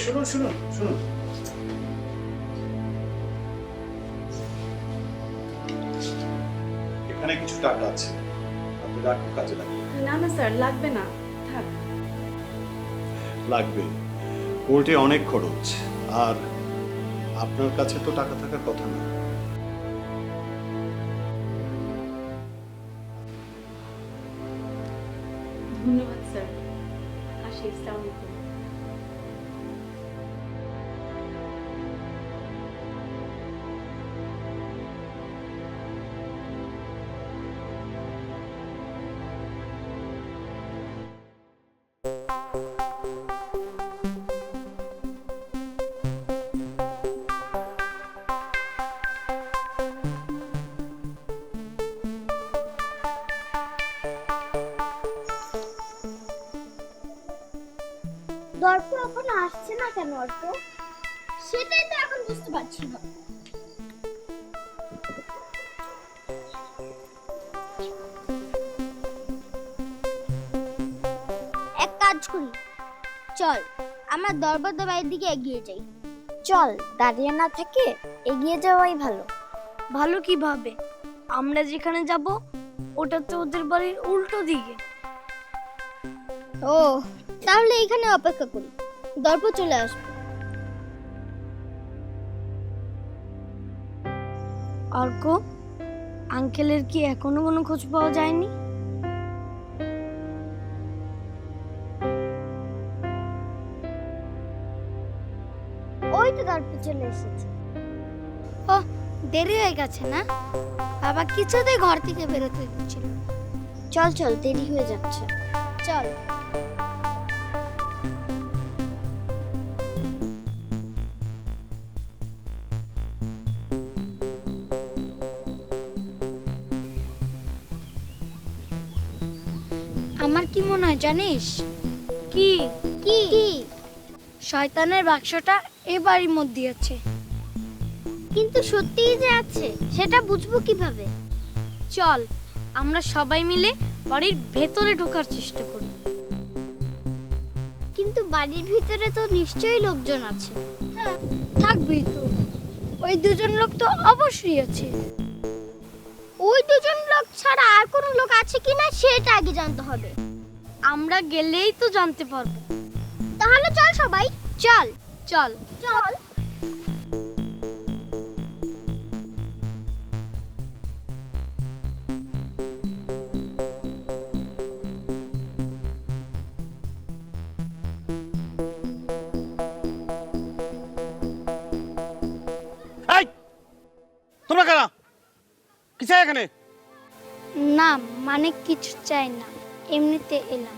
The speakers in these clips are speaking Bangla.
শুনুন শুনুন শুনুন, এখানে কিছু টাকা আছে, আপনি রাখুন, কাজে লাগবে। না না স্যার, লাগবে না, থাক। লাগবে, কোর্টে অনেক খরচ, আর আপনার কাছে তো টাকা থাকার কথা না। ধন্যবাদ স্যার, আসি, আসসালামু আলাইকুম। দর্প এখন আসছে না কেন অর্ক? সেটাই তো এখন বুঝতে পারছি না। এক কাজ করি, চল আমরা দরবারদার বাড়ির দিকে এগিয়ে যাই। চল, দাঁড়িয়ে না থেকে এগিয়ে যাওয়াই ভালো। ভালো কিভাবে? আমরা যেখানে যাব ওটা তো ওদের বাড়ির উল্টো দিকে। ও, তাহলে এখানে অপেক্ষা করি, দর্প চলে আসবে। অর্ক, আঙ্কেলের কি এখনো কোনো খোঁজ পাওয়া যায়নি? ওই তো দর্প চলে এসেছে। ও, দেরি হয়ে গেছে না? বাবা কিছুতেই ঘর থেকে বেরোতে দিচ্ছিল না। চল চল, দেরি হয়ে যাচ্ছে, চল। আমার কি মনে হয় জানিস? কি? কি? শয়তানের বাক্সটা এ বাড়ির মধ্যে আছে। কিন্তু সত্যিই যে আছে সেটা বুঝবো কিভাবে? চল আমরা সবাই মিলে বাড়ির ভেতরে ঢোকার চেষ্টা করি। কিন্তু বাড়ির ভিতরে তো নিশ্চয়ই লোকজন আছে। হ্যাঁ, থাকবেই তো। ওই দুজন লোক তো অবশ্যই আছে। ওই দুজন লোক ছাড়া আর কোনো লোক আছে কিনা সেটা আগে জানতে হবে। আমরা গেলেই তো জানতে পারবো। তাহলে চল সবাই, চল চল চল। এই তোমরা কারা? কি চাই এখানে? না, মানে কিছু চাই না, এমনিতে এলাম।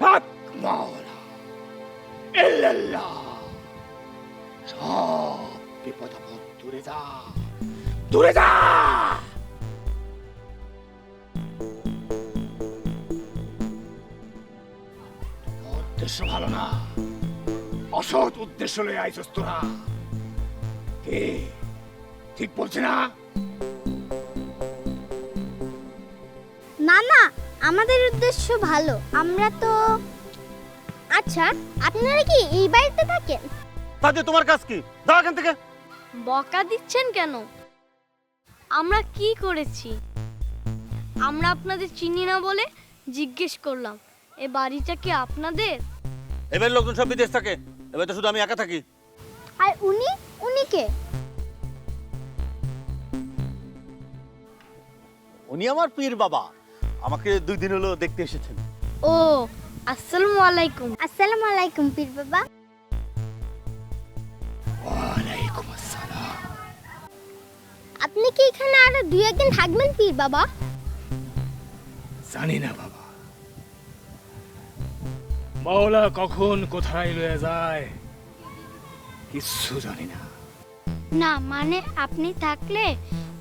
হক মাওলা ইল্লাল্লাহ। সব বিপদ আপদ দূরে যা, দূরে যা। উদ্দেশ্য ভালো না, অসৎ উদ্দেশ্য লয়ে আইছস তোরা। কে ঠিক বলছে না? না না, আমাদের উদ্দেশ্য ভালো। আমরা তো, আচ্ছা আপনারা কি এই বাড়িতে থাকেন? তাতে তোমার কাজ কি? যাও এখান থেকে। বকা দিচ্ছেন কেন? আমরা কি করেছি? আমরা আপনাদের চিনি না বলে জিজ্ঞেস করলাম, এ বাড়িটা কি আপনাদের? এবার লোকজন সব বিদেশ থাকে, এবার তো শুধু আমি একা থাকি। আর উনি কে? উনি আমার পীর বাবা, আমাকে 2 দিন হলো দেখতে এসেছেন। ও, আসসালামু আলাইকুম। আসসালামু আলাইকুম পীর বাবা। ওয়ালাইকুম আসসালাম। আপনি কি এখানে আরো 2-1 দিন থাকবেন পীর বাবা? জানি না বাবা, মাওলা কখন কোথায় লয়ে যায় কিচ্ছু জানি না। না, মানে আপনি থাকলে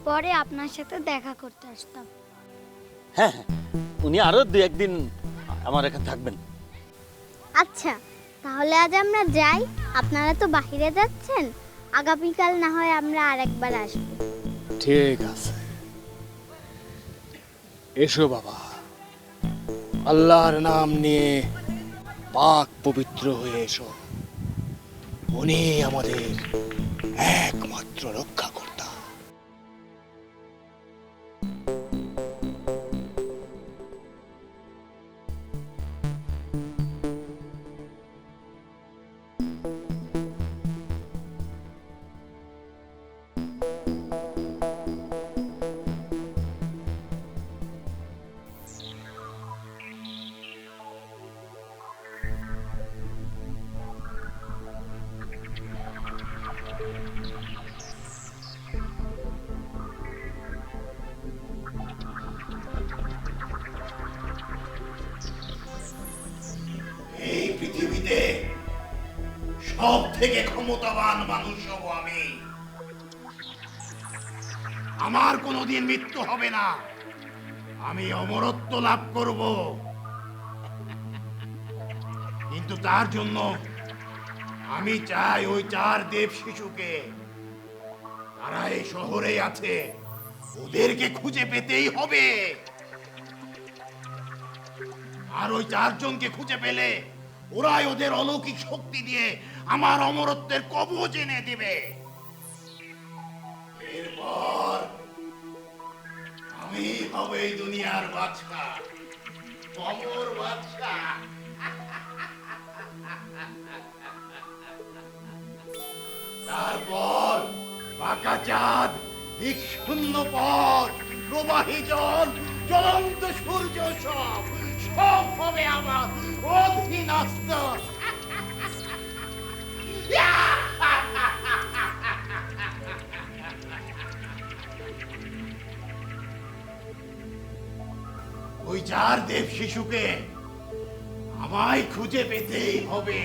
পরে আপনার সাথে দেখা করতে আসতাম। হ্যাঁ হ্যাঁ, উনি আরো 2-1 দিন আমার এখানে থাকবেন। আচ্ছা, তাহলে আজ আমরা যাই। আপনারা তো বাইরে যাচ্ছেন, আগামীকাল না হয় আমরা আরেকবার আসবো। ঠিক আছে, এসো বাবা, আল্লাহর নাম নিয়ে পাক পবিত্র হয়ে এসো। উনি আমাদের একমাত্র রক্ষাকর্তা। এই পৃথিবীতে সব থেকে ক্ষমতাবান মানুষ হব আমি। আমার কোনোদিন মৃত্যু হবে না, আমি অমরত্ব লাভ করব। কিন্তু তার জন্য আমি চাই ওই 4 দেব শিশুকে, তারা এই শহরে আছে, ওদেরকে খুঁজে পেতেই হবে। আর ওই 4 জনকে খুঁজে পেলে ওরাই ওদের অলৌকিক শক্তি দিয়ে আমার অমরত্বের কবজ এনে দিবে। এরপর আমি হবে এই দুনিয়ার বাদশা, অমর বাদশা। তারপর পাকা চাঁদ, শূন্য পথ, প্রবাহী জল, জ্বলন্ত সূর্য, সব সব হবে আমার অধীনস্থ। ওই 4 দেব শিশুকে আমায় খুঁজে পেতেই হবে।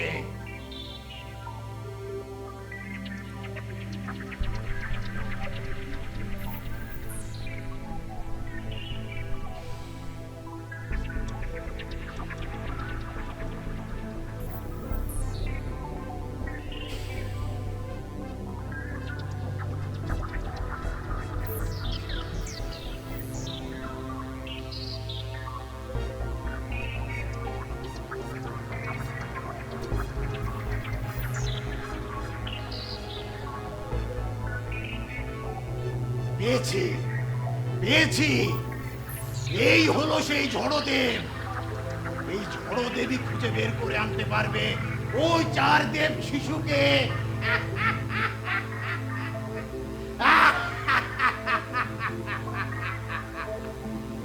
পেয়েছি, পেয়েছি, এই হলো সেই ঝড়দেব। এই ঝড়দেবই খুঁজে বের করে আনতে পারবে ওই 4 দেব শিশুকে।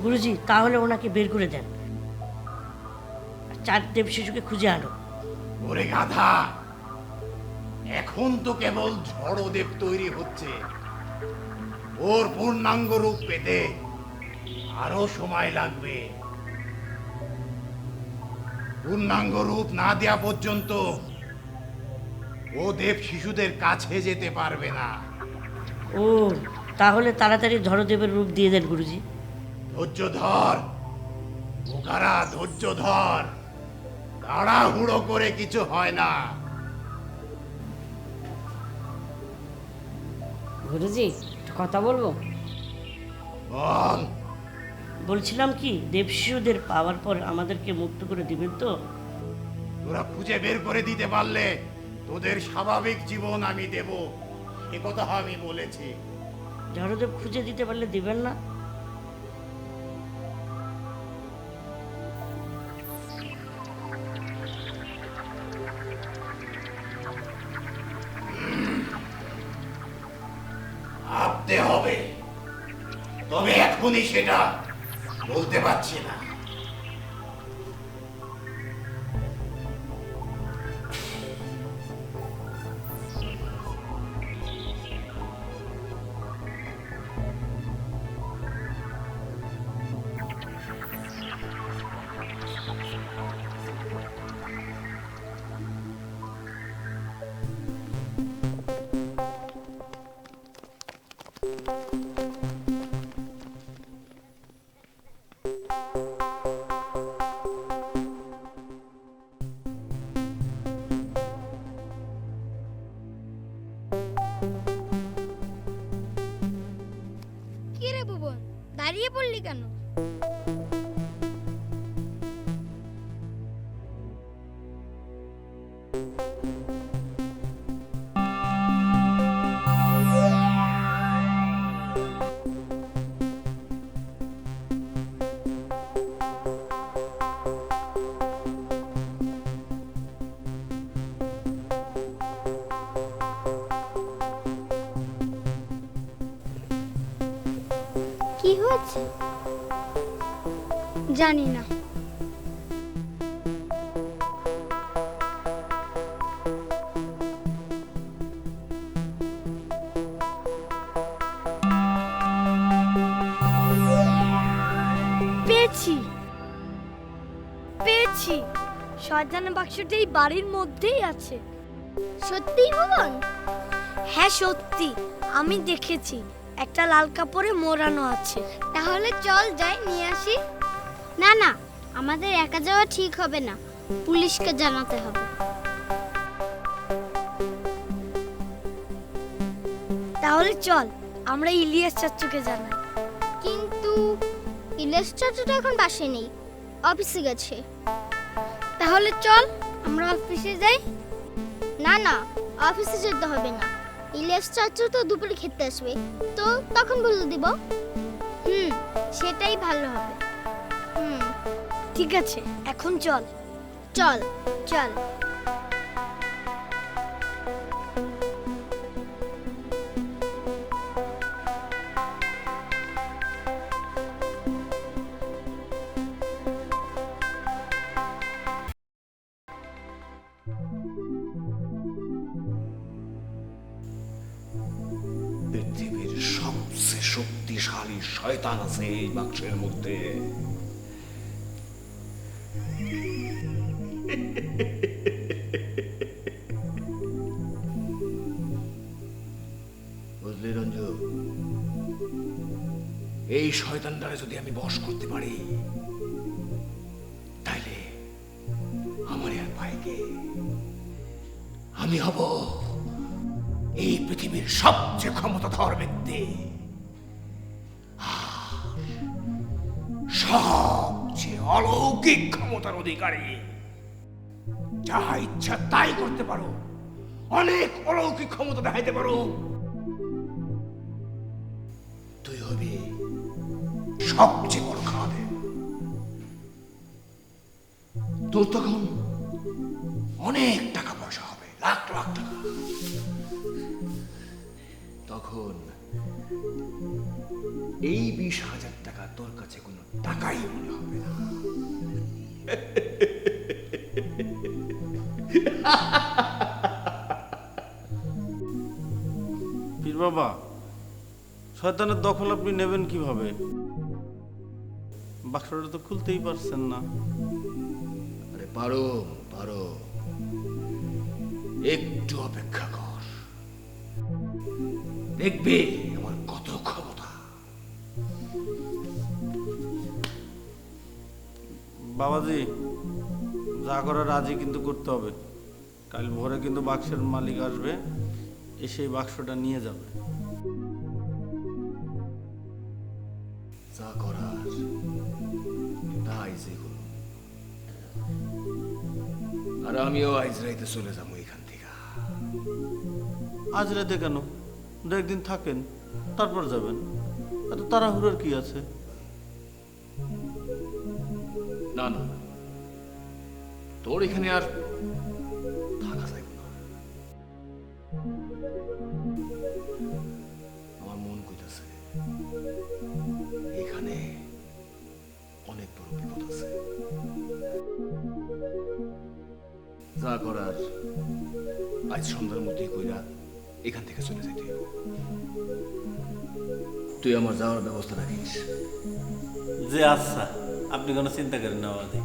গুরুজি, তাহলে ওনাকে বের করে দেন, 4 দেব শিশুকে খুঁজে আনো। ওরে গাধা, এখন তো কেবল ঝড়দেব তৈরি হচ্ছে, ওর পূর্ণাঙ্গ রূপ পেতে আরো সময় লাগবে। পূর্ণাঙ্গ রূপ না দেয়া পর্যন্ত ও দেব শিশুদের কাছে যেতে পারবে না। ও, তাহলে তাড়াতাড়ি ঝড়দেবের রূপ দিয়ে দেন গুরুজি। ধৈর্য ধর বোকারা, ধৈর্য ধর, তাড়াহুড়ো করে কিছু হয় না। গুরুজি, একটু কথা বলবো? বল। বলছিলাম কি, দেব শিশুদের পাওয়ার পর আমাদেরকে মুক্ত করে দিবেন তো? তোরা খুঁজে বের করে দিতে পারলে তোদের স্বাভাবিক জীবন আমি দেব, এ কথা আমি বলেছি। ঝড়দেব খুঁজে দিতে পারলে দিবেন না? ভাবতে হবে, তবে এখনই সেটা বলতে পারছি না। কি রে ভুবন, দাঁড়িয়ে পড়লি কেন? কি হয়েছে? জানি না। পেয়েছি পেয়েছি, শয়তানের বাক্সটা এই বাড়ির মধ্যেই আছে। সত্যিই ভুবন? হ্যাঁ সত্যি, আমি দেখেছি একটা লাল কাপড়ে মোড়ানো আছে। তাহলে চল যাই নিয়ে আসি। না না, আমাদের একা যাওয়া ঠিক হবে না, পুলিশকে জানাতে হবে। তাহলে চল আমরা ইলিয়াস চাচুকে জানাই। কিন্তু ইলিয়াস চাচা তো এখন বাসায় নেই, অফিসে গেছে। তাহলে চল আমরা অফিসে যাই। না না, অফিসে যেতে হবে না, ইলিয়াস চাচা তো দুপুরে খেতে আসবে, তো তখন বলে দিব। সেটাই ভালো হবে। ঠিক আছে, এখন চল। চল চল। পৃথিবীর সবচেয়ে শক্তিশালী শয়তান আছে এই বাক্সের মধ্যে। বুঝলি রঞ্জু, এই শয়তানটারে যদি আমি বশ করতে পারি, তাইলে আমার আর ভাইকে আমি হব এই পৃথিবীর সবচেয়ে ক্ষমতাধর ব্যক্তি, সবচেয়ে অলৌকিক ক্ষমতার অধিকারী। যা ইচ্ছা তাই করতে পারো, অনেক অলৌকিক ক্ষমতা দেখাইতে পারো। তুই হবি সবচেয়ে বড় খাদে। তোর তখন অনেক টাকা পয়সা হবে, লাখ লাখ টাকা। তখন এই 20,000 টাকা তোর কাছে কোনো টাকাই মনে হবে না। পীর বাবা, শয়তানের দখল আপনি নেবেন কিভাবে? বাক্সটা তো খুলতেই পারছেন না। আরে পারো পারো, একটু অপেক্ষা কর, দেখবে আমার কত ক্ষমতা। বাবাজি, যা করার আজই কিন্তু করতে হবে। কাল ভোরে কিন্তু বাক্সের মালিক আসবে, এসে এই বাক্সটা নিয়ে যাবে। যা করার তা আইজে করুন, আর আমিও আইজ রাইতে চলে যাবো এখান থেকে। আজ রাতে কেন? দু একদিন থাকেন, তারপর যাবেন। এত তাড়াহুড়োর কি আছে? না না, তোর এখানে আর থাকা যাবে না। আমার মন কইতাছে এখানে অনেক বড় বিপদ আছে। যা করার আজ সন্ধ্যার মধ্যেই কইরা এখান থেকে চলে যেতে হবে। তুই আমার যাওয়ার ব্যবস্থা রাখিস। যে আচ্ছা, আপনি কোনো চিন্তা করেন না বাবাজি।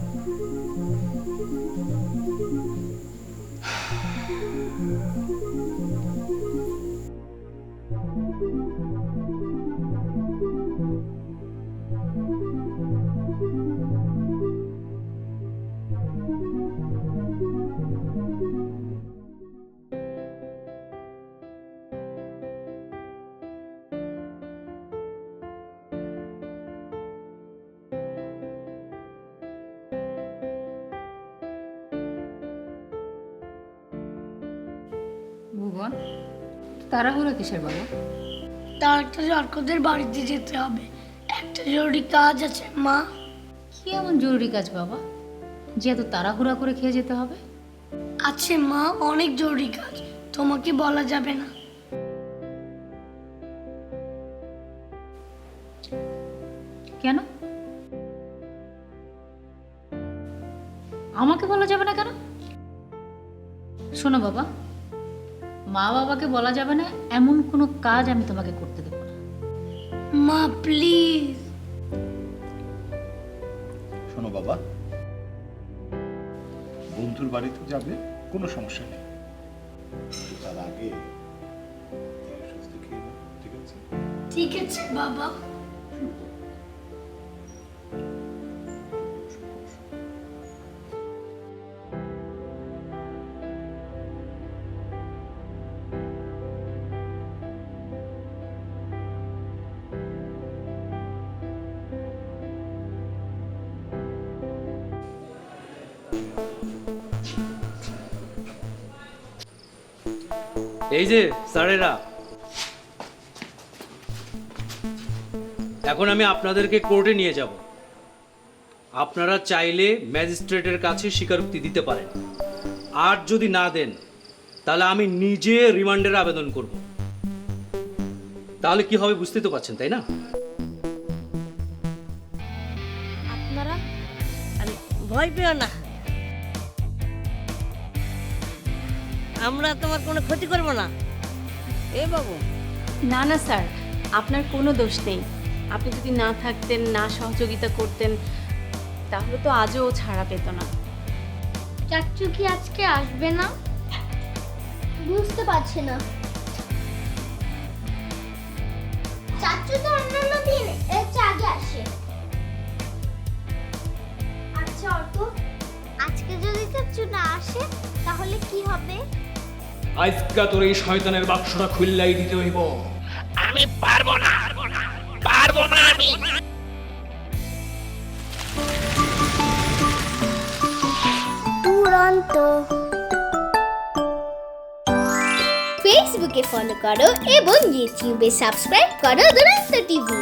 ভুবন, তাড়াহুড়ো কিসের বাবা? তার একটা জর্কদের বাড়িতে যেতে হবে, একটা জরুরি কাজ আছে মা। কি এমন জরুরি কাজ বাবা যে এত তাড়াহুড়া করে খেয়ে যেতে হবে? আছে মা, অনেক জরুরি কাজ, তোমাকে বলা যাবে না। কেন? আমাকে বলা যাবে না কেন? শোনো বাবা, মা বাবাকে বলা যাবে না এমন কোনো কাজ আমি তোমাকে করতে দেবো না। মা প্লিজ। শোনো বাবা, বন্ধুর বাড়িতে যাবে, কোনো সমস্যা নেই, তার আগে এই ওষুধটা খেয়ে নাও, ঠিক আছে? ঠিক আছে বাবা। এই যে স্যারেরা, এখন আমি আপনাদেরকে কোর্টে নিয়ে যাব। আপনারা চাইলে ম্যাজিস্ট্রেটের কাছে স্বীকারোক্তি দিতে পারেন, আর যদি না দেন তাহলে আমি নিজে রিমান্ডের আবেদন করব। তাহলে কি হবে বুঝতে তো পারছেন, তাই না? আপনারা আরে ভয় পেও না, আমরা তোমার কোনো ক্ষতি করব না। এ বাবু, না না স্যার, আপনার কোনো দোষ নেই। আপনি যদি না থাকতেন, না সহযোগিতা করতেন, তাহলে তো আজও ও ছাড়া পেত না। চাচু কি আজকে আসবে না? বুঝতে পারছি না। চাচু তো অন্যান্য দিন এর চেয়ে আগে আসে। আচ্ছা অর্ক, আজকে যদি চাচু না আসে তাহলে কি হবে? আজকা তোর এই শয়তানের বাক্সটা খুললাই দিতে হইব। আমি পারবো না, পারবো না আমি। দুরন্ত। ফেসবুকে ফলো করো এবং ইউটিউবে সাবস্ক্রাইব করো দুরন্ত টিভি।